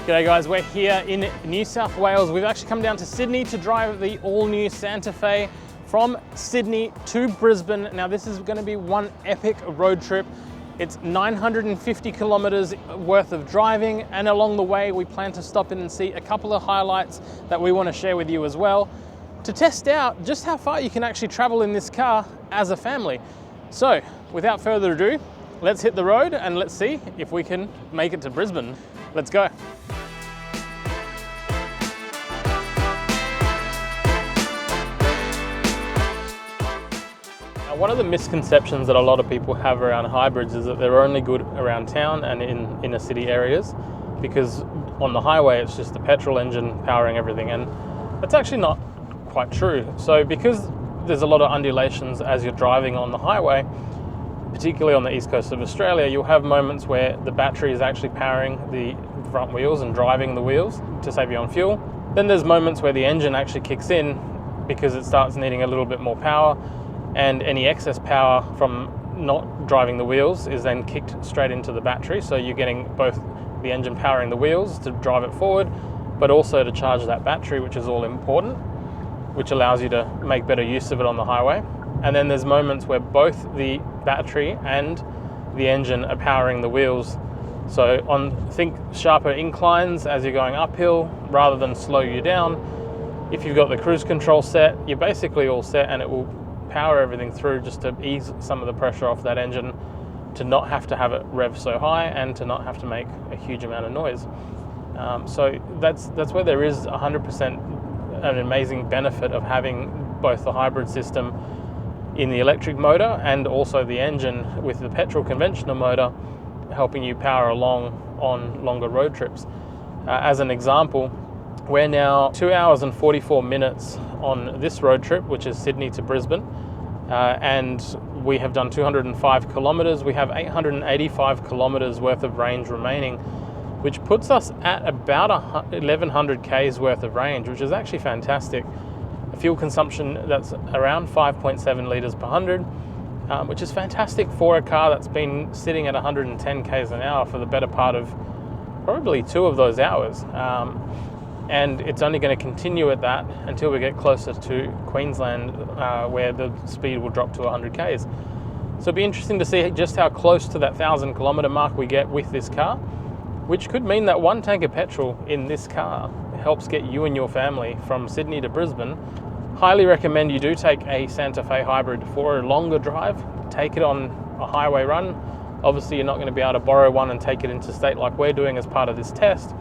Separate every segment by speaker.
Speaker 1: G'day guys, we're here in New South Wales. We've actually come down to Sydney to drive the all-new Santa Fe from Sydney to Brisbane. Now this is going to be one epic road trip. It's 950 kilometers worth of driving, and along the way we plan to stop in and see a couple of highlights that we want to share with you as well, to test out just how far you can actually travel in this car as a family. So without further ado, let's hit the road and let's see if we can make it to Brisbane. Let's go. One of the misconceptions that a lot of people have around hybrids is that they're only good around town and in inner city areas, because on the highway it's just the petrol engine powering everything, and that's actually not quite true. So because there's a lot of undulations as you're driving on the highway, particularly on the east coast of Australia, you'll have moments where the battery is actually powering the front wheels and driving the wheels to save you on fuel. Then there's moments where the engine actually kicks in because it starts needing a little bit more power, and any excess power from not driving the wheels is then kicked straight into the battery. So you're getting both the engine powering the wheels to drive it forward, but also to charge that battery, which is all important, which allows you to make better use of it on the highway. And then there's moments where both the battery and the engine are powering the wheels. So think sharper inclines as you're going uphill, rather than slow you down. If you've got the cruise control set, you're basically all set, and it will power everything through just to ease some of the pressure off that engine, to not have to have it rev so high and to not have to make a huge amount of noise. So that's where there is 100% an amazing benefit of having both the hybrid system in the electric motor and also the engine with the petrol conventional motor helping you power along on longer road trips. As an example, we're now 2 hours and 44 minutes on this road trip, which is Sydney to Brisbane, and we have done 205 kilometers. We have 885 kilometers worth of range remaining, which puts us at about 1100 Ks worth of range, which is actually fantastic. A fuel consumption that's around 5.7 litres per 100, which is fantastic for a car that's been sitting at 110 Ks an hour for the better part of probably 2 of those hours. And it's only going to continue at that until we get closer to Queensland, where the speed will drop to 100 Ks. So it'll be interesting to see just how close to that 1,000 kilometre mark we get with this car, which could mean that one tank of petrol in this car helps get you and your family from Sydney to Brisbane. Highly recommend you do take a Santa Fe Hybrid for a longer drive. Take it on a highway run. Obviously you're not going to be able to borrow one and take it interstate like we're doing as part of this test,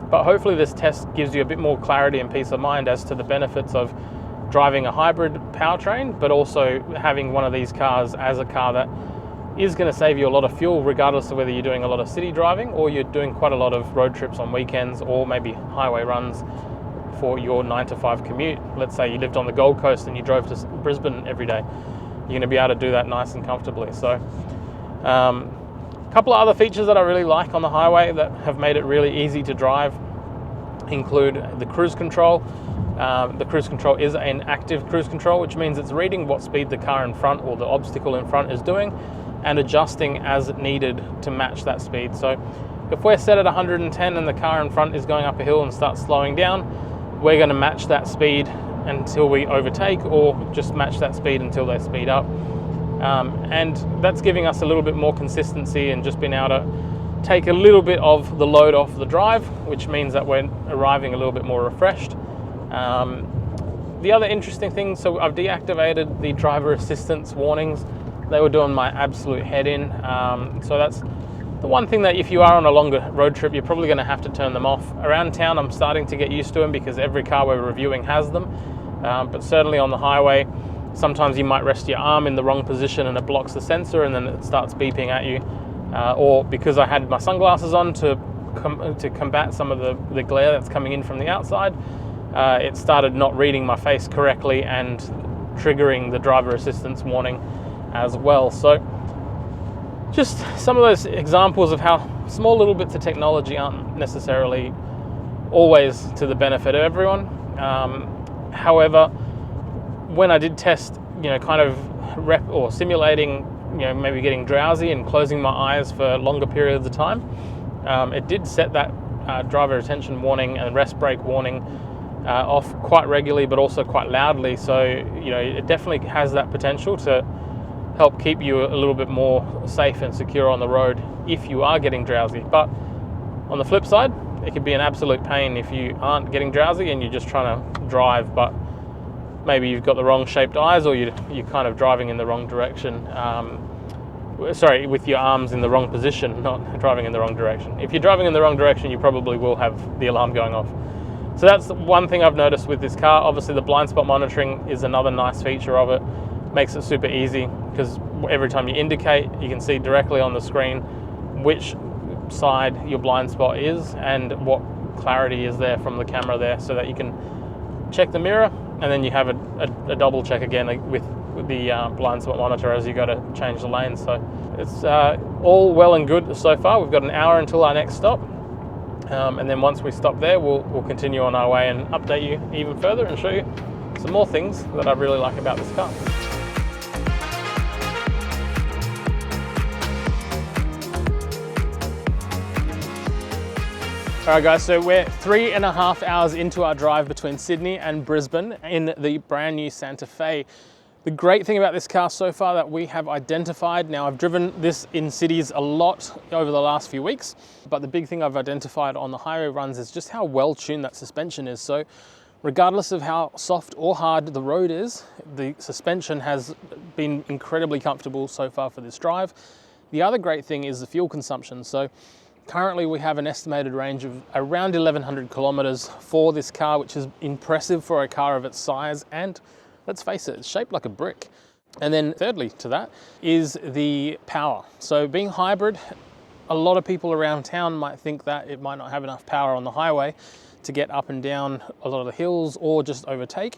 Speaker 1: but hopefully this test gives you a bit more clarity and peace of mind as to the benefits of driving a hybrid powertrain, but also having one of these cars as a car that is going to save you a lot of fuel, regardless of whether you're doing a lot of city driving or you're doing quite a lot of road trips on weekends, or maybe highway runs for your 9-to-5 commute. Let's say you lived on the Gold Coast and you drove to Brisbane every day. You're going to be able to do that nice and comfortably. So a couple of other features that I really like on the highway that have made it really easy to drive include the cruise control. The cruise control is an active cruise control, which means it's reading what speed the car in front or the obstacle in front is doing and adjusting as needed to match that speed. So if we're set at 110 and the car in front is going up a hill and starts slowing down, we're going to match that speed until we overtake, or just match that speed until they speed up. And that's giving us a little bit more consistency and just being able to take a little bit of the load off the drive, which means that we're arriving a little bit more refreshed. The other interesting thing, so I've deactivated the driver assistance warnings. They were doing my absolute head in. So that's the one thing that if you are on a longer road trip, you're probably going to have to turn them off. Around town, I'm starting to get used to them because every car we're reviewing has them. But certainly on the highway, sometimes you might rest your arm in the wrong position and it blocks the sensor and then it starts beeping at you. Or because I had my sunglasses on to combat some of the glare that's coming in from the outside, it started not reading my face correctly and triggering the driver assistance warning as well. So just some of those examples of how small little bits of technology aren't necessarily always to the benefit of everyone. However, when I did test, kind of simulating, maybe getting drowsy and closing my eyes for longer periods of time, it did set that driver attention warning and rest brake warning off quite regularly, but also quite loudly. So, you know, it definitely has that potential to help keep you a little bit more safe and secure on the road if you are getting drowsy. But on the flip side, it can be an absolute pain if you aren't getting drowsy and you're just trying to drive, but maybe you've got the wrong shaped eyes, or you're kind of driving in the wrong direction. Sorry, with your arms in the wrong position, not driving in the wrong direction. If you're driving in the wrong direction, you probably will have the alarm going off. So that's one thing I've noticed with this car. Obviously the blind spot monitoring is another nice feature of it. Makes it super easy because every time you indicate, you can see directly on the screen which side your blind spot is and what clarity is there from the camera there, so that you can check the mirror, and then you have a double check again with the blind spot monitor as you go to change the lanes. So it's all well and good so far. We've got an hour until our next stop, and then once we stop there, we'll continue on our way and update you even further and show you some more things that I really like about this car. All right guys, so we're 3.5 hours into our drive between Sydney and Brisbane in the brand new Santa Fe. The great thing about this car so far that we have identified, now I've driven this in cities a lot over the last few weeks, but the big thing I've identified on the highway runs is just how well tuned that suspension is. So regardless of how soft or hard the road is, the suspension has been incredibly comfortable so far for this drive. The other great thing is the fuel consumption. So currently we have an estimated range of around 1,100 kilometers for this car, which is impressive for a car of its size, and let's face it, it's shaped like a brick. And then thirdly to that is the power. So being hybrid, a lot of people around town might think that it might not have enough power on the highway to get up and down a lot of the hills or just overtake.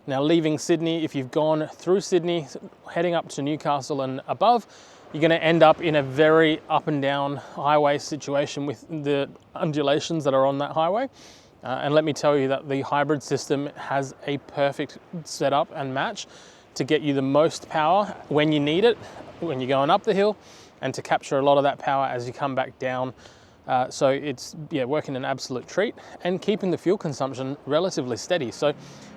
Speaker 1: Now leaving Sydney, if you've gone through Sydney, heading up to Newcastle and above, you're going to end up in a very up and down highway situation with the undulations that are on that highway. And let me tell you that the hybrid system has a perfect setup and match to get you the most power when you need it, when you're going up the hill, and to capture a lot of that power as you come back down. So it's working an absolute treat and keeping the fuel consumption relatively steady. So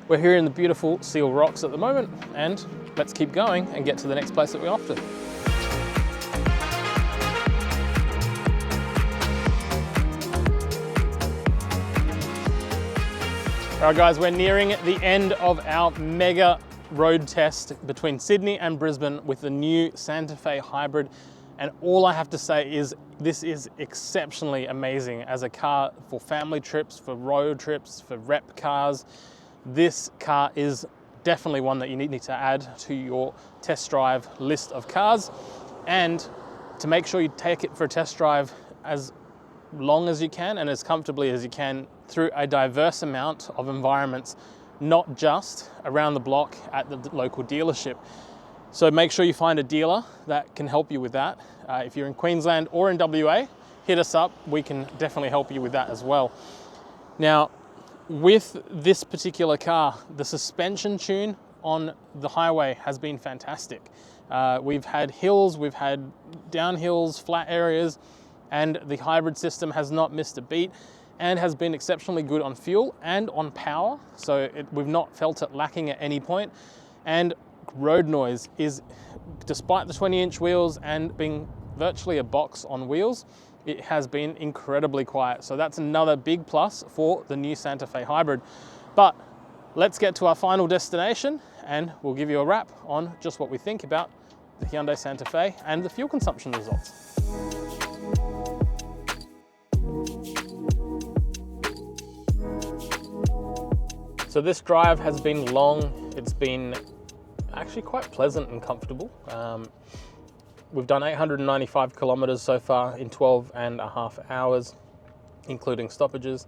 Speaker 1: we're here in the beautiful Seal Rocks at the moment, and let's keep going and get to the next place that we're off to. All right guys, we're nearing the end of our mega road test between Sydney and Brisbane with the new Santa Fe Hybrid. And all I have to say is this is exceptionally amazing as a car for family trips, for road trips, for rep cars. This car is definitely one that you need to add to your test drive list of cars. And to make sure you take it for a test drive as long as you can and as comfortably as you can through a diverse amount of environments, not just around the block at the local dealership. So make sure you find a dealer that can help you with that. If you're in Queensland or in WA, hit us up. We can definitely help you with that as well. Now, with this particular car, the suspension tune on the highway has been fantastic. We've had hills, we've had downhills, flat areas, and the hybrid system has not missed a beat and has been exceptionally good on fuel and on power. So we've not felt it lacking at any point. And road noise is, despite the 20-inch wheels and being virtually a box on wheels, it has been incredibly quiet. So that's another big plus for the new Santa Fe Hybrid. But let's get to our final destination and we'll give you a wrap on just what we think about the Hyundai Santa Fe and the fuel consumption results. So this drive has been long. It's been actually quite pleasant and comfortable. We've done 895 kilometers so far in 12.5 hours, including stoppages,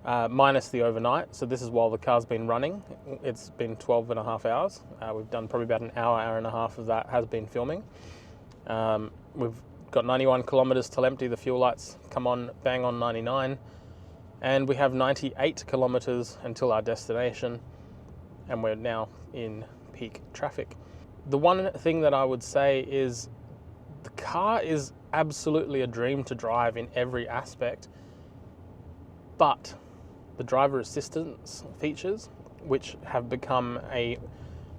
Speaker 1: minus the overnight. So this is while the car's been running. It's been 12.5 hours. We've done probably about an hour, hour and a half of that has been filming. We've got 91 kilometers till empty. The fuel lights come on, bang on 99. And we have 98 kilometers until our destination, and we're now in peak traffic. The one thing that I would say is the car is absolutely a dream to drive in every aspect. But the driver assistance features, which have become a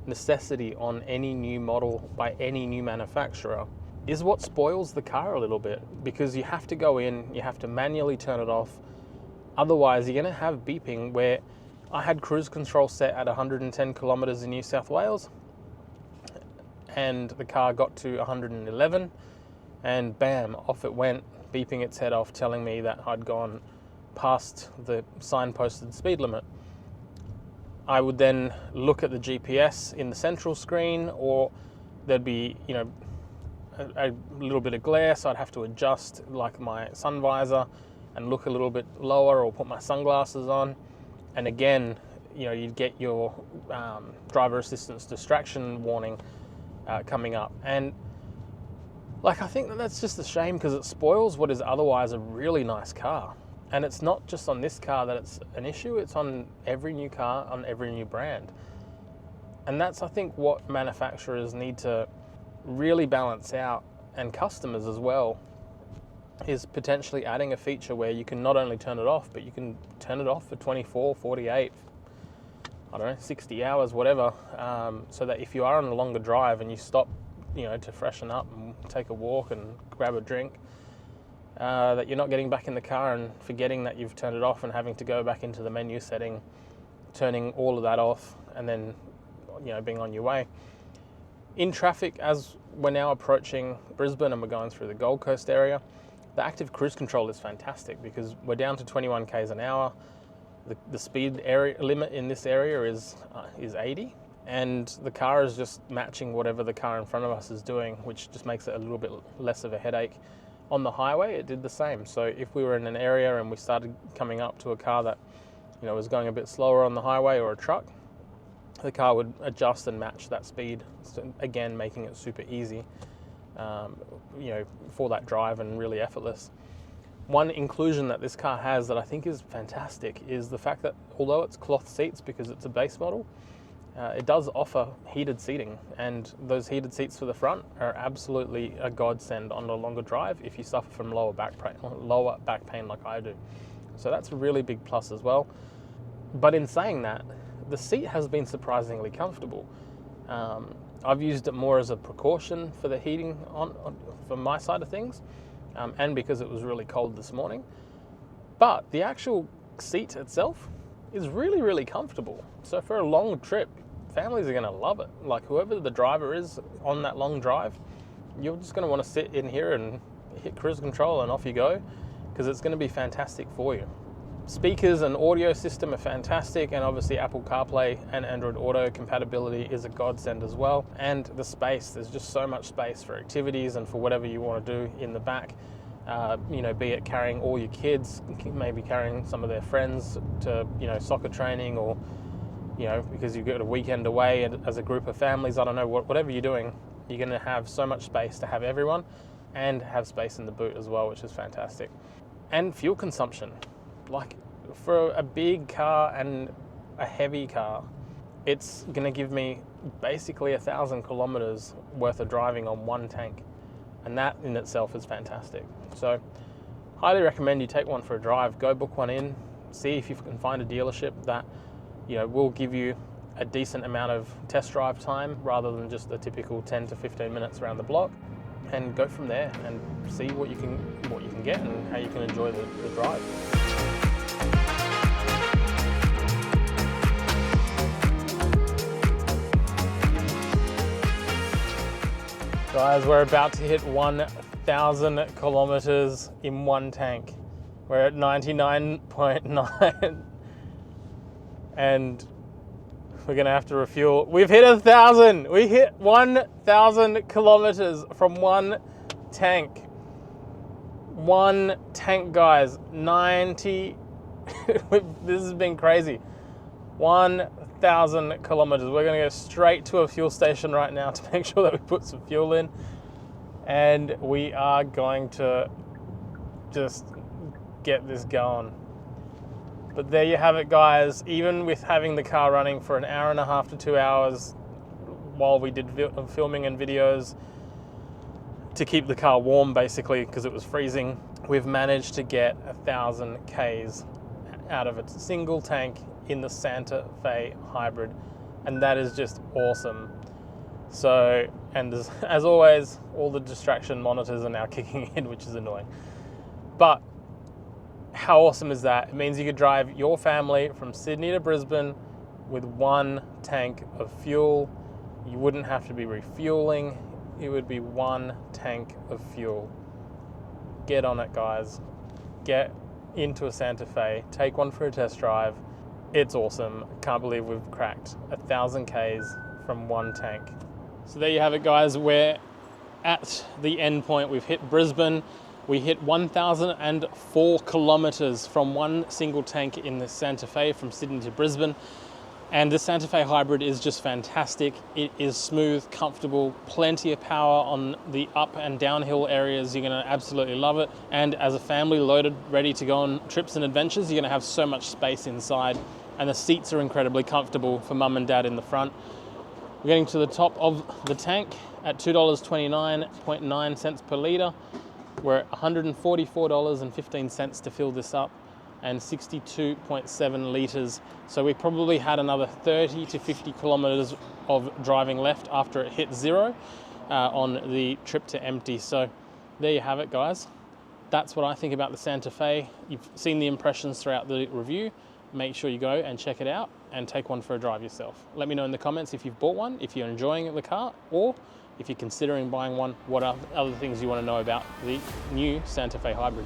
Speaker 1: necessity on any new model by any new manufacturer, is what spoils the car a little bit, because you have to go in, you have to manually turn it off. Otherwise, you're going to have beeping where I had cruise control set at 110 kilometers in New South Wales, and the car got to 111, and bam, off it went, beeping its head off, telling me that I'd gone past the signposted speed limit. I would then look at the GPS in the central screen, or there'd be, a little bit of glare, so I'd have to adjust like my sun visor and look a little bit lower, or put my sunglasses on. And again, you'd get your driver assistance distraction warning coming up. And I think that's just a shame, because it spoils what is otherwise a really nice car. And it's not just on this car that it's an issue, it's on every new car, on every new brand. And that's, I think, what manufacturers need to really balance out, and customers as well, is potentially adding a feature where you can not only turn it off, but you can turn it off for 24, 48, 60 hours, whatever, so that if you are on a longer drive and you stop, to freshen up and take a walk and grab a drink, that you're not getting back in the car and forgetting that you've turned it off and having to go back into the menu setting, turning all of that off, and then, being on your way. In traffic, as we're now approaching Brisbane and we're going through the Gold Coast area, the active cruise control is fantastic, because we're down to 21 k's an hour. The speed limit in this area is 80, and the car is just matching whatever the car in front of us is doing, which just makes it a little bit less of a headache. On the highway, it did the same. So if we were in an area and we started coming up to a car that was going a bit slower on the highway, or a truck, the car would adjust and match that speed, so again making it super easy for that drive, and really effortless. One inclusion that this car has that I think is fantastic is the fact that, although it's cloth seats because it's a base model, it does offer heated seating, and those heated seats for the front are absolutely a godsend on a longer drive if you suffer from lower back pain like I do. So that's a really big plus as well. But in saying that, the seat has been surprisingly comfortable. I've used it more as a precaution for the heating from my side of things, and because it was really cold this morning. But the actual seat itself is really, really comfortable. So for a long trip, families are going to love it. Like, whoever the driver is on that long drive, you're just going to want to sit in here and hit cruise control and off you go, because it's going to be fantastic for you. Speakers and audio system are fantastic, and obviously Apple CarPlay and Android Auto compatibility is a godsend as well. And the space, there's just so much space for activities and for whatever you want to do in the back. Be it carrying all your kids, maybe carrying some of their friends to, soccer training, or, because you've got a weekend away as a group of families, I don't know, whatever you're doing, you're going to have so much space to have everyone, and have space in the boot as well, which is fantastic. And fuel consumption. Like, for a big car and a heavy car, it's going to give me basically 1,000 kilometers worth of driving on one tank. And that in itself is fantastic. So highly recommend you take one for a drive. Go book one in, see if you can find a dealership that will give you a decent amount of test drive time, rather than just a typical 10 to 15 minutes around the block, and go from there and see what you can get and how you can enjoy the drive. Guys, we're about to hit 1,000 kilometers in one tank. We're at 99.9 and we're gonna have to refuel. We've hit 1,000. We hit 1,000 kilometers from one tank. One tank, guys. 90. This has been crazy. 1,000 kilometers. We're going to go straight to a fuel station right now to make sure that we put some fuel in, and we are going to just get this going. But there you have it, guys. Even with having the car running for an hour and a half to 2 hours while we did filming and videos to keep the car warm, basically, because it was freezing, we've managed to get 1,000 Ks out of its single tank in the Santa Fe Hybrid, and that is just awesome. So, and as always, all the distraction monitors are now kicking in, which is annoying. But how awesome is that? It means you could drive your family from Sydney to Brisbane with one tank of fuel. You wouldn't have to be refueling. It would be one tank of fuel. Get on it, guys. Get into a Santa Fe. Take one for a test drive. It's awesome. Can't believe we've cracked 1,000 Ks from one tank. So there you have it, guys. We're at the end point. We've hit Brisbane. We hit 1,004 kilometers from one single tank in the Santa Fe from Sydney to Brisbane. And the Santa Fe Hybrid is just fantastic. It is smooth, comfortable, plenty of power on the up and downhill areas. You're gonna absolutely love it. And as a family loaded, ready to go on trips and adventures, you're gonna have so much space inside. And the seats are incredibly comfortable for mum and dad in the front. We're getting to the top of the tank at $2.29.9 per litre. We're at $144.15 to fill this up, and 62.7 litres. So we probably had another 30 to 50 kilometres of driving left after it hit zero on the trip to empty. So there you have it, guys. That's what I think about the Santa Fe. You've seen the impressions throughout the review. Make sure you go and check it out and take one for a drive yourself. Let me know in the comments if you've bought one, if you're enjoying the car, or if you're considering buying one, what are other things you want to know about the new Santa Fe Hybrid.